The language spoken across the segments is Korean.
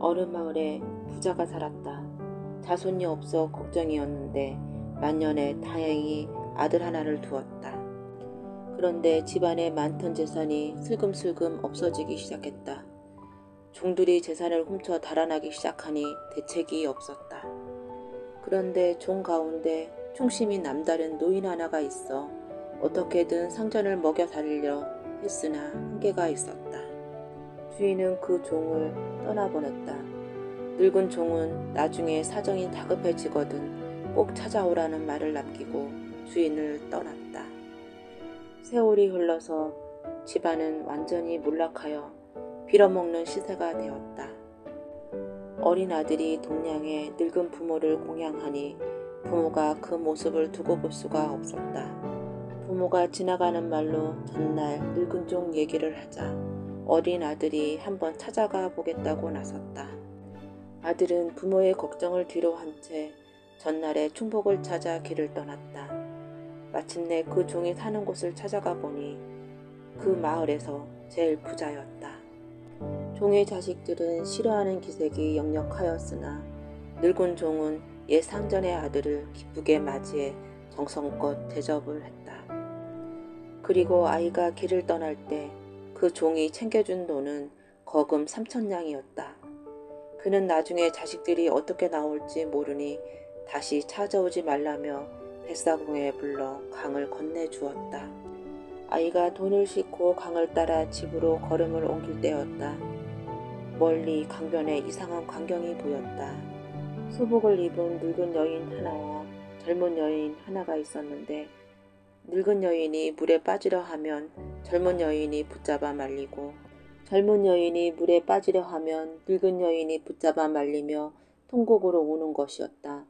어느 마을에 부자가 살았다. 자손이 없어 걱정이었는데 만년에 다행히 아들 하나를 두었다. 그런데 집안의 많던 재산이 슬금슬금 없어지기 시작했다. 종들이 재산을 훔쳐 달아나기 시작하니 대책이 없었다. 그런데 종 가운데 충심이 남다른 노인 하나가 있어 어떻게든 상전을 먹여 살리려 했으나 한계가 있었다. 주인은 그 종을 떠나보냈다. 늙은 종은 나중에 사정이 다급해지거든 꼭 찾아오라는 말을 남기고 주인을 떠났다. 세월이 흘러서 집안은 완전히 몰락하여 빌어먹는 시세가 되었다. 어린 아들이 동량의 늙은 부모를 공양하니 부모가 그 모습을 두고 볼 수가 없었다. 부모가 지나가는 말로 전날 늙은 종 얘기를 하자 어린 아들이 한번 찾아가 보겠다고 나섰다. 아들은 부모의 걱정을 뒤로 한 채 전날에 충복을 찾아 길을 떠났다. 마침내 그 종이 사는 곳을 찾아가 보니 그 마을에서 제일 부자였다. 종의 자식들은 싫어하는 기색이 역력하였으나 늙은 종은 옛 상전의 아들을 기쁘게 맞이해 정성껏 대접을 했다. 그리고 아이가 길을 떠날 때 그 종이 챙겨준 돈은 거금 3,000냥이었다. 그는 나중에 자식들이 어떻게 나올지 모르니 다시 찾아오지 말라며 뱃사공에 불러 강을 건네주었다. 아이가 돈을 싣고 강을 따라 집으로 걸음을 옮길 때였다. 멀리 강변에 이상한 광경이 보였다. 수복을 입은 늙은 여인 하나와 젊은 여인 하나가 있었는데 늙은 여인이 물에 빠지려 하면 젊은 여인이 붙잡아 말리고 젊은 여인이 물에 빠지려 하면 늙은 여인이 붙잡아 말리며 통곡으로 우는 것이었다.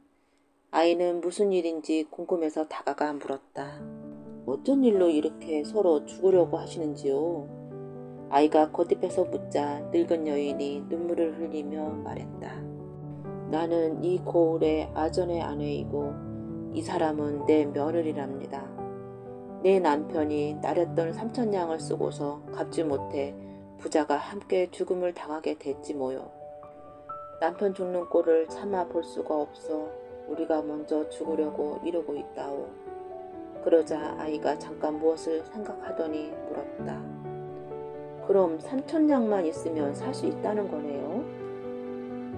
아이는 무슨 일인지 궁금해서 다가가 물었다. 어쩐 일로 이렇게 서로 죽으려고 하시는지요? 아이가 거듭해서 묻자 늙은 여인이 눈물을 흘리며 말했다. 나는 이 고을의 아전의 아내이고 이 사람은 내 며느리랍니다. 내 남편이 나랬던 3,000냥을 쓰고서 갚지 못해 부자가 함께 죽음을 당하게 됐지 뭐요. 남편 죽는 꼴을 참아 볼 수가 없어 우리가 먼저 죽으려고 이러고 있다오. 그러자 아이가 잠깐 무엇을 생각하더니 물었다. 그럼 3,000냥만 있으면 살 수 있다는 거네요?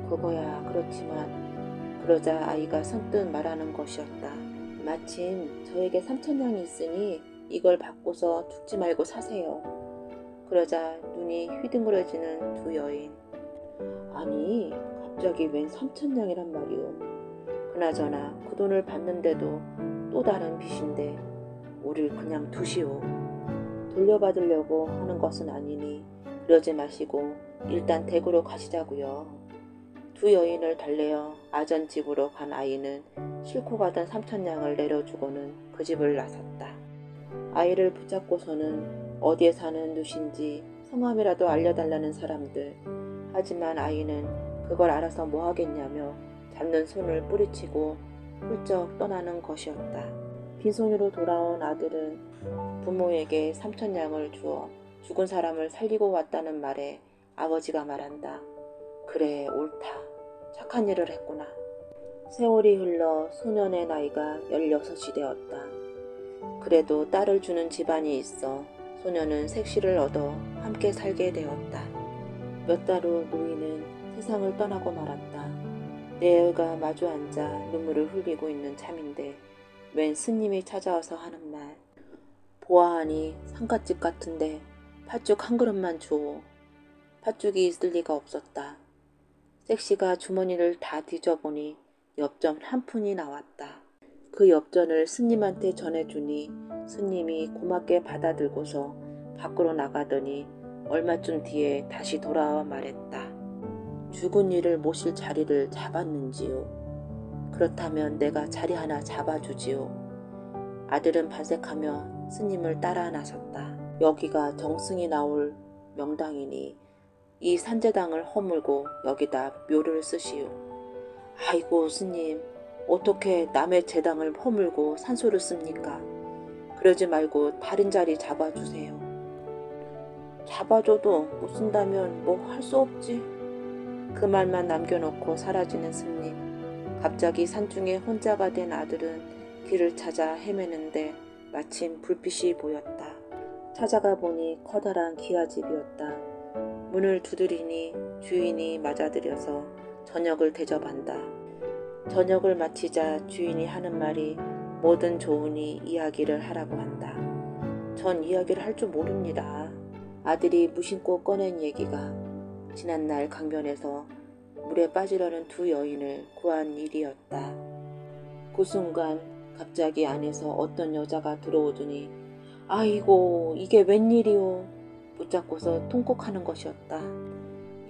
그거야 그렇지만. 그러자 아이가 선뜻 말하는 것이었다. 마침 저에게 3,000냥이 있으니 이걸 받고서 죽지 말고 사세요. 그러자 눈이 휘둥그레지는 두 여인. 아니 갑자기 웬 3,000냥이란 말이오. 그나저나 그 돈을 받는데도 또 다른 빚인데 우릴 그냥 두시오. 돌려받으려고 하는 것은 아니니 그러지 마시고 일단 댁으로 가시자고요. 두 여인을 달래어 아전집으로 간 아이는 싣고 가던 3,000냥을 내려주고는 그 집을 나섰다. 아이를 붙잡고서는 어디에 사는 누신지 성함이라도 알려달라는 사람들. 하지만 아이는 그걸 알아서 뭐 하겠냐며 잡는 손을 뿌리치고 훌쩍 떠나는 것이었다. 빈손으로 돌아온 아들은 부모에게 3,000냥을 주어 죽은 사람을 살리고 왔다는 말에 아버지가 말한다. 그래 옳다. 착한 일을 했구나. 세월이 흘러 소년의 나이가 16이 되었다. 그래도 딸을 주는 집안이 있어 소년은 색시를 얻어 함께 살게 되었다. 몇 달 후 노인은 세상을 떠나고 말았다. 내 애가 마주 앉아 눈물을 흘리고 있는 참인데 웬 스님이 찾아와서 하는 말. 보아하니 상갓집 같은데 팥죽 한 그릇만 주오. 팥죽이 있을 리가 없었다. 색시가 주머니를 다 뒤져보니 엽전 한 푼이 나왔다. 그 엽전을 스님한테 전해주니 스님이 고맙게 받아들고서 밖으로 나가더니 얼마쯤 뒤에 다시 돌아와 말했다. 죽은 이를 모실 자리를 잡았는지요? 그렇다면 내가 자리 하나 잡아주지요. 아들은 반색하며 스님을 따라 나섰다. 여기가 정승이 나올 명당이니 이 산재당을 허물고 여기다 묘를 쓰시오. 아이고 스님, 어떻게 남의 재당을 허물고 산소를 씁니까? 그러지 말고 다른 자리 잡아주세요. 잡아줘도 못 쓴다면 뭐 할 수 없지. 그 말만 남겨놓고 사라지는 스님. 갑자기 산중에 혼자가 된 아들은 길을 찾아 헤매는데 마침 불빛이 보였다. 찾아가 보니 커다란 기와집이었다. 문을 두드리니 주인이 맞아들여서 저녁을 대접한다. 저녁을 마치자 주인이 하는 말이 뭐든 좋으니 이야기를 하라고 한다. 전 이야기를 할 줄 모릅니다. 아들이 무심코 꺼낸 얘기가 지난날 강변에서 물에 빠지려는 두 여인을 구한 일이었다. 그 순간 갑자기 안에서 어떤 여자가 들어오더니 아이고 이게 웬일이오 붙잡고서 통곡하는 것이었다.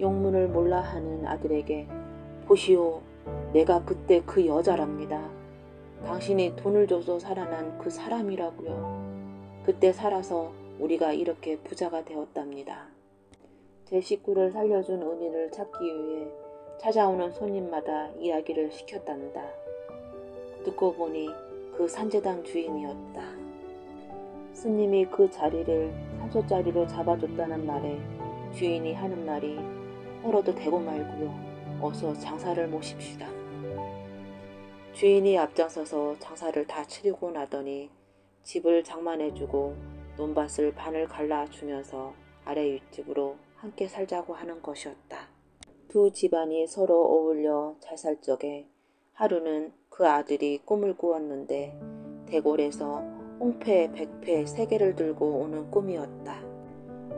영문을 몰라 하는 아들에게 보시오 내가 그때 그 여자랍니다. 당신이 돈을 줘서 살아난 그 사람이라고요. 그때 살아서 우리가 이렇게 부자가 되었답니다. 제 식구를 살려준 은인을 찾기 위해 찾아오는 손님마다 이야기를 시켰단다. 듣고 보니 그 산제당 주인이었다. 스님이 그 자리를 산소자리로 잡아줬다는 말에 주인이 하는 말이 헐어도 되고 말고요. 어서 장사를 모십시다. 주인이 앞장서서 장사를 다 치르고 나더니 집을 장만해주고 논밭을 반을 갈라주면서 아래 윗집으로 함께 살자고 하는 것이었다. 두 집안이 서로 어울려 잘 살 적에 하루는 그 아들이 꿈을 꾸었는데 대궐에서 홍패, 백패 3개를 들고 오는 꿈이었다.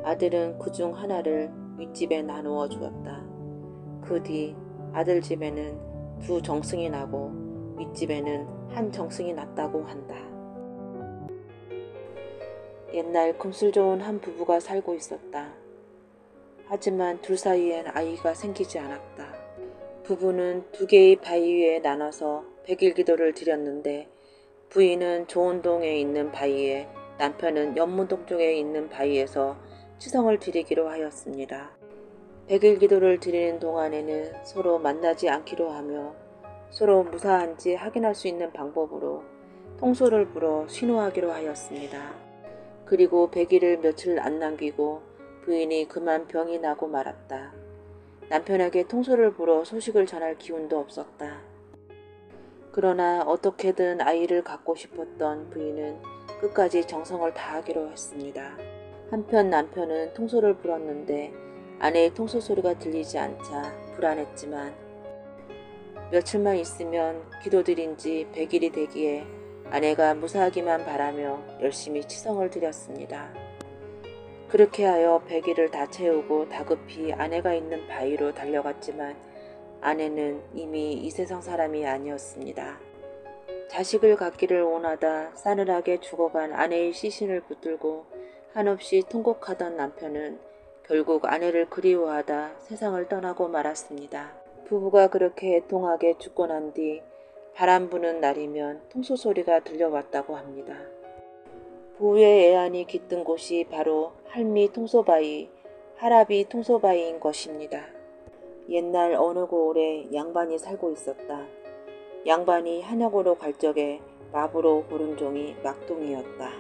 아들은 그중 하나를 윗집에 나누어 주었다. 그 뒤 아들 집에는 2 정승이 나고 윗집에는 1 정승이 났다고 한다. 옛날 금술 좋은 한 부부가 살고 있었다. 하지만 둘 사이엔 아이가 생기지 않았다. 부부는 2개의 바위 위에 나눠서 백일기도를 드렸는데 부인은 조원동에 있는 바위에 남편은 연문동 쪽에 있는 바위에서 치성을 드리기로 하였습니다. 백일기도를 드리는 동안에는 서로 만나지 않기로 하며 서로 무사한지 확인할 수 있는 방법으로 통소를 불어 신호하기로 하였습니다. 그리고 100일을 며칠 안 남기고 부인이 그만 병이 나고 말았다. 남편에게 통소를 불어 소식을 전할 기운도 없었다. 그러나 어떻게든 아이를 갖고 싶었던 부인은 끝까지 정성을 다하기로 했습니다. 한편 남편은 통소를 불었는데 아내의 통소 소리가 들리지 않자 불안했지만 며칠만 있으면 기도드린 지 100일이 되기에 아내가 무사하기만 바라며 열심히 치성을 드렸습니다. 그렇게 하여 100일을 다 채우고 다급히 아내가 있는 바위로 달려갔지만 아내는 이미 이 세상 사람이 아니었습니다. 자식을 갖기를 원하다 싸늘하게 죽어간 아내의 시신을 붙들고 한없이 통곡하던 남편은 결국 아내를 그리워하다 세상을 떠나고 말았습니다. 부부가 그렇게 애통하게 죽고 난 뒤 바람 부는 날이면 통소 소리가 들려왔다고 합니다. 부부의 애안이 깃든 곳이 바로 할미 통소바위, 하라비 통소바위인 것입니다. 옛날 어느 고을에 양반이 살고 있었다. 양반이 한약으로 갈 적에 마부로 고른 종이 막동이었다.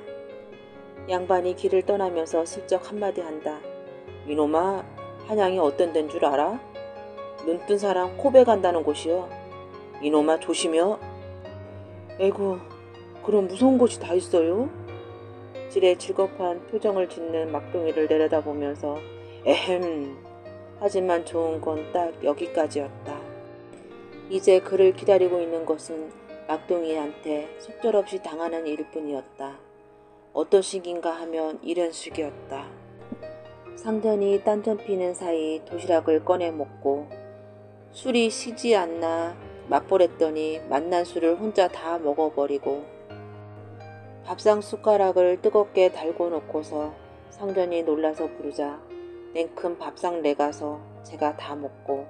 양반이 길을 떠나면서 슬쩍 한마디 한다. 이놈아, 한양이 어떤 데인 줄 알아? 눈뜬 사람 코베 간다는 곳이여. 이놈아 조심여. 에구, 그런 무서운 곳이 다 있어요? 질에 질겁한 표정을 짓는 막둥이를 내려다보면서 에헴 하지만 좋은 건 딱 여기까지였다. 이제 그를 기다리고 있는 것은 막둥이한테 속절없이 당하는 일일 뿐이었다. 어떤 식인가 하면 이런 식이었다. 상전이 딴전 피는 사이 도시락을 꺼내 먹고 술이 시지 않나 맛보랬더니 맛난 술을 혼자 다 먹어버리고 밥상 숟가락을 뜨겁게 달고 놓고서 상전이 놀라서 부르자 냉큼 밥상 내가서 제가 다 먹고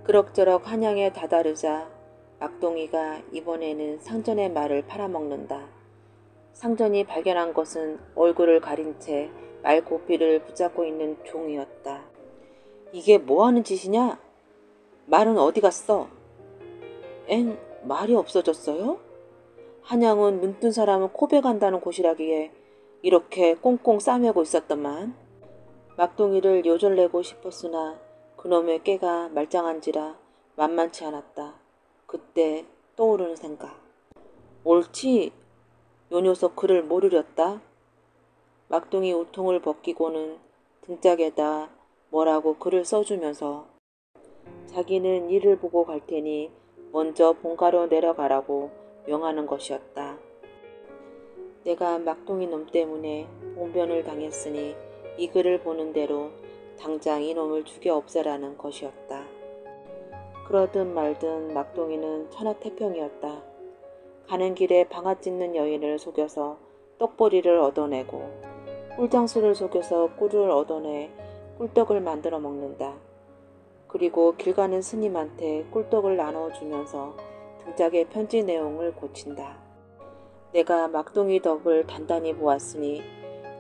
그럭저럭 한양에 다다르자 막동이가 이번에는 상전의 말을 팔아먹는다. 상전이 발견한 것은 얼굴을 가린 채 말고삐를 붙잡고 있는 종이었다. 이게 뭐하는 짓이냐? 말은 어디 갔어? 엥? 말이 없어졌어요? 한양은 눈뜬 사람은 코베 간다는 곳이라기에 이렇게 꽁꽁 싸매고 있었더만. 막둥이를 요절내고 싶었으나 그놈의 깨가 말짱한지라 만만치 않았다. 그때 떠오르는 생각. 옳지. 요 녀석 글을 모르렸다. 막둥이 우통을 벗기고는 등짝에다 뭐라고 글을 써주면서 자기는 일을 보고 갈 테니 먼저 본가로 내려가라고 명하는 것이었다. 내가 막둥이 놈 때문에 봉변을 당했으니 이 글을 보는 대로 당장 이놈을 죽여 없애라는 것이었다. 그러든 말든 막둥이는 천하태평이었다. 가는 길에 방아 찢는 여인을 속여서 떡보리를 얻어내고 꿀장수를 속여서 꿀을 얻어내 꿀떡을 만들어 먹는다. 그리고 길 가는 스님한테 꿀떡을 나눠주면서 등짝의 편지 내용을 고친다. 내가 막둥이 덕을 단단히 보았으니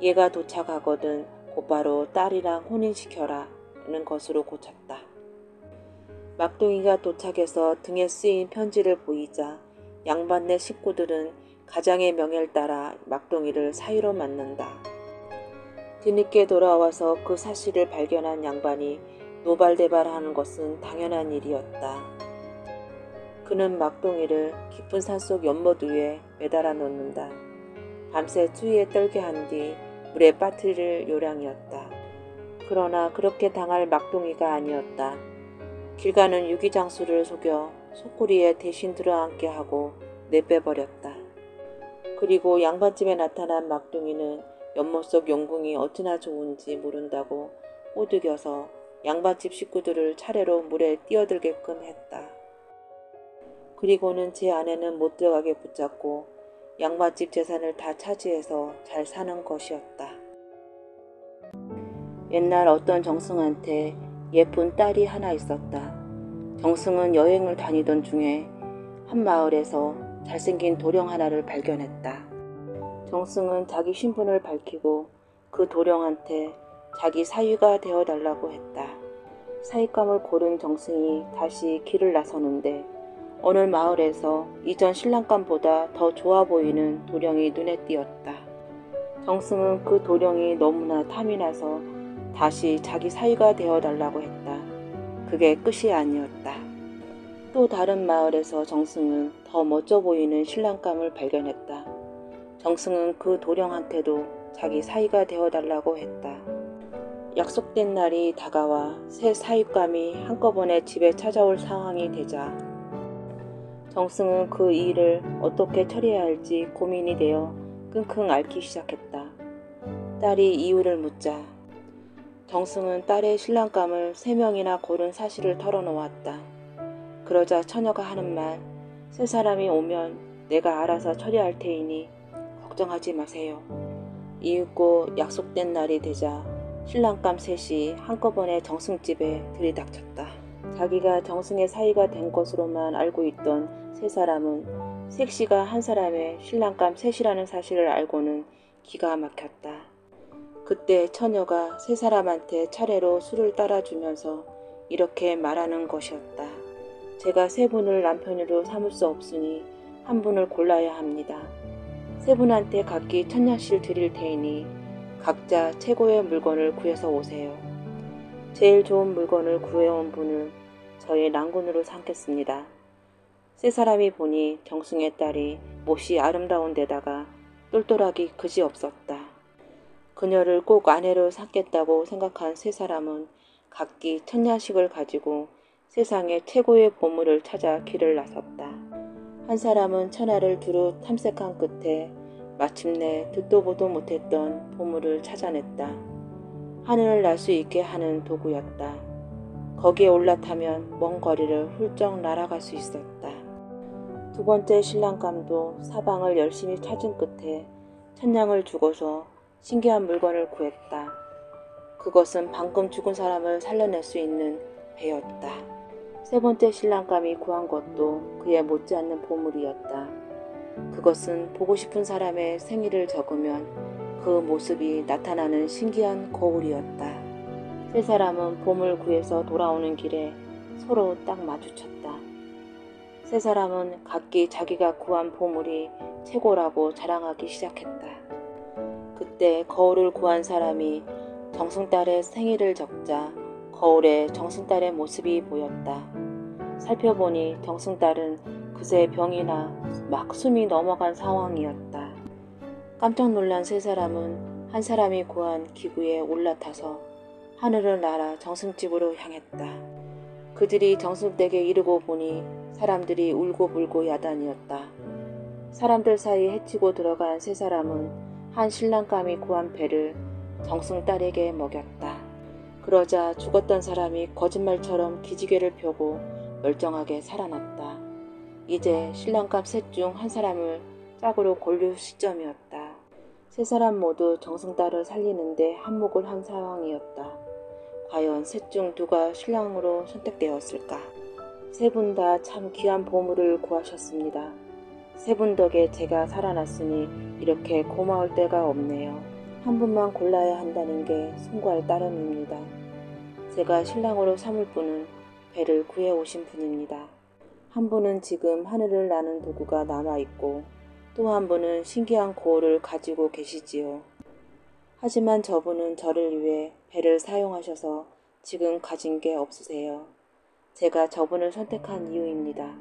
얘가 도착하거든 곧바로 딸이랑 혼인시켜라는 것으로 고쳤다. 막둥이가 도착해서 등에 쓰인 편지를 보이자 양반네 식구들은 가장의 명예를 따라 막둥이를 사위로 맞는다. 뒤늦게 돌아와서 그 사실을 발견한 양반이 노발대발하는 것은 당연한 일이었다. 그는 막둥이를 깊은 산속 연못 위에 매달아 놓는다. 밤새 추위에 떨게 한 뒤 물에 빠뜨릴 요량이었다. 그러나 그렇게 당할 막둥이가 아니었다. 길 가는 유기장수를 속여 소쿠리에 대신 들어앉게 하고 내빼버렸다. 그리고 양반집에 나타난 막둥이는 연못 속 용궁이 어찌나 좋은지 모른다고 꼬드겨서 양반집 식구들을 차례로 물에 뛰어들게끔 했다. 그리고는 제 아내는 못 들어가게 붙잡고 양반집 재산을 다 차지해서 잘 사는 것이었다. 옛날 어떤 정승한테 예쁜 딸이 하나 있었다. 정승은 여행을 다니던 중에 한 마을에서 잘생긴 도령 하나를 발견했다. 정승은 자기 신분을 밝히고 그 도령한테 자기 사위가 되어달라고 했다. 사윗감을 고른 정승이 다시 길을 나서는데 어느 마을에서 이전 신랑감보다 더 좋아 보이는 도령이 눈에 띄었다. 정승은 그 도령이 너무나 탐이 나서 다시 자기 사위가 되어달라고 했다. 그게 끝이 아니었다. 또 다른 마을에서 정승은 더 멋져 보이는 신랑감을 발견했다. 정승은 그 도령한테도 자기 사위가 되어달라고 했다. 약속된 날이 다가와 새 사윗감이 한꺼번에 집에 찾아올 상황이 되자 정승은 그 일을 어떻게 처리해야 할지 고민이 되어 끙끙 앓기 시작했다. 딸이 이유를 묻자 정승은 딸의 신랑감을 3명이나 고른 사실을 털어놓았다. 그러자 처녀가 하는 말, 새 사람이 오면 내가 알아서 처리할 테이니 걱정하지 마세요. 이윽고 약속된 날이 되자 신랑감 셋이 한꺼번에 정승집에 들이닥쳤다. 자기가 정승의 사위가 된 것으로만 알고 있던 세 사람은 색시가 한 사람의 신랑감 셋이라는 사실을 알고는 기가 막혔다. 그때 처녀가 세 사람한테 차례로 술을 따라주면서 이렇게 말하는 것이었다. 제가 세 분을 남편으로 삼을 수 없으니 한 분을 골라야 합니다. 세 분한테 각기 1000냥씩 드릴 테니 각자 최고의 물건을 구해서 오세요. 제일 좋은 물건을 구해온 분은 저의 랑군으로 삼겠습니다. 세 사람이 보니 정승의 딸이 몹시 아름다운 데다가 똘똘하기 그지없었다. 그녀를 꼭 아내로 삼겠다고 생각한 세 사람은 각기 1000냥씩을 가지고 세상의 최고의 보물을 찾아 길을 나섰다. 한 사람은 천하를 두루 탐색한 끝에 마침내 듣도 보도 못했던 보물을 찾아냈다. 하늘을 날 수 있게 하는 도구였다. 거기에 올라타면 먼 거리를 훌쩍 날아갈 수 있었다. 두 번째 신랑감도 사방을 열심히 찾은 끝에 1000냥을 주고서 신기한 물건을 구했다. 그것은 방금 죽은 사람을 살려낼 수 있는 배였다. 세 번째 신랑감이 구한 것도 그에 못지않는 보물이었다. 그것은 보고 싶은 사람의 생일을 적으면 그 모습이 나타나는 신기한 거울이었다. 세 사람은 보물 구해서 돌아오는 길에 서로 딱 마주쳤다. 세 사람은 각기 자기가 구한 보물이 최고라고 자랑하기 시작했다. 그때 거울을 구한 사람이 정승딸의 생일을 적자 거울에 정승달의 모습이 보였다. 살펴보니 정승달은 그새 병이나 막 숨이 넘어간 상황이었다. 깜짝 놀란 세 사람은 한 사람이 구한 기구에 올라타서 하늘을 날아 정승집으로 향했다. 그들이 정승댁에 이르고 보니 사람들이 울고불고 야단이었다. 사람들 사이 헤치고 들어간 세 사람은 한 신랑감이 구한 배를 정승딸에게 먹였다. 그러자 죽었던 사람이 거짓말처럼 기지개를 펴고 멀쩡하게 살아났다. 이제 신랑감 셋 중 한 사람을 짝으로 골릴 시점이었다. 세 사람 모두 정승딸을 살리는데 한몫을 한 상황이었다. 과연 셋 중 누가 신랑으로 선택되었을까? 세 분 다 참 귀한 보물을 구하셨습니다. 세 분 덕에 제가 살아났으니 이렇게 고마울 때가 없네요. 한 분만 골라야 한다는 게 숭고할 따름입니다. 제가 신랑으로 삼을 분은 배를 구해오신 분입니다. 한 분은 지금 하늘을 나는 도구가 남아있고 또 한 분은 신기한 고을을 가지고 계시지요. 하지만 저분은 저를 위해 배를 사용하셔서 지금 가진 게 없으세요. 제가 저분을 선택한 이유입니다.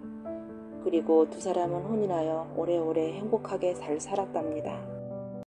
그리고 두 사람은 혼인하여 오래오래 행복하게 잘 살았답니다.